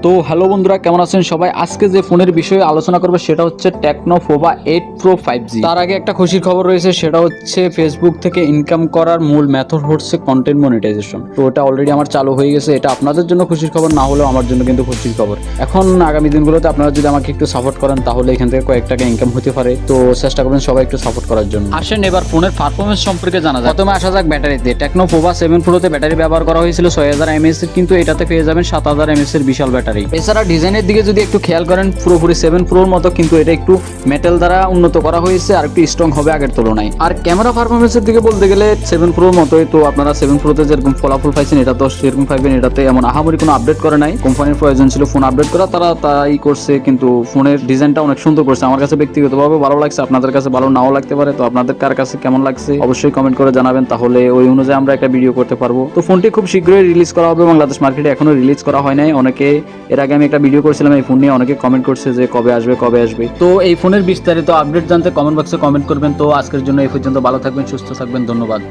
তো হ্যালো বন্ধুরা, কেমন আছেন সবাই? আজকে যে ফোনের বিষয়ে আলোচনা করবো সেটা হচ্ছে টেকনো পোভো 8 প্রো 5G। তার আগে একটা খুশির খবর রয়েছে, সেটা হচ্ছে ফেসবুক থেকে ইনকাম করার মূল মেথড হচ্ছে কন্টেন্ট মনিটাইজেশন। তো এটা অলরেডি আমার চালু হয়ে গেছে। এটা আপনাদের জন্য খুশির খবর, না হলেও আমার জন্য কিন্তু খুশির খবর। এখন আগামী দিনগুলোতে আপনারা যদি আমাকে একটু সাপোর্ট করেন তাহলে এখান থেকে কয়েক টাকা ইনকাম হতে পারে। তো চেষ্টা করবেন সবাই একটু সাপোর্ট করার জন্য। আসেন এবার ফোনের পারফরমেন্স সম্পর্কে জানা যায়। প্রথমে আসা যাক ব্যাটারিতে। টেকনো পোভো 7 প্রোতে ব্যাটারি ব্যবহার করা হয়েছিল 6000 mAh এর, কিন্তু এটাতে পেয়ে যাবেন 7000 mAh এর বিশাল ব্যাটারি। এছাড়া ডিজাইনের দিকে যদি একটু খেয়াল করেন, পুরোপুরি 7 প্রোর মতো, কিন্তু এটা একটু মেটাল দ্বারা উন্নত করা হয়েছে আর একটু স্ট্রং হবে আগের তুলনায়। আর ক্যামেরা পারফরমেন্সের দিকে বলতে গেলে 7 প্রোর মতোই। তো আপনারা 7 প্রোতে যেরকম ফলাফল পাইছেন এটা তো সেরকম পাইবেন। এটাতে এমন আহামরি কোনো আপডেট করে নাই। কোম্পানির প্রয়োজন ছিল ফোন আপডেট করা, তারা তাই করছে, কিন্তু ফোনের ডিজাইনটা অনেক সুন্দর করছে। আমার কাছে ব্যক্তিগতভাবে ভালো লাগছে, আপনাদের কাছে ভালো নাও লাগতে পারে। তো আপনাদের কার কাছে কেমন লাগছে অবশ্যই কমেন্ট করে জানাবেন, তাহলে ওই অনুযায়ী আমরা একটা ভিডিও করতে পারবো। তো ফোনটি খুব শীঘ্রই রিলিজ করা হবে বাংলাদেশ মার্কেটে, এখনো রিলিজ করা হয় নাই। অনেকে এর আগে আমি একটা ভিডিও করেছিলাম এই ফোন নিয়ে, অনেকে কমেন্ট করছে যে কবে আসবে। তো এই ফোনের বিস্তারিত আপডেট জানতে কমেন্ট বক্সে কমেন্ট করবেন। তো আজকের জন্য এই পর্যন্ত, ভালো থাকবেন, সুস্থ থাকবেন, ধন্যবাদ।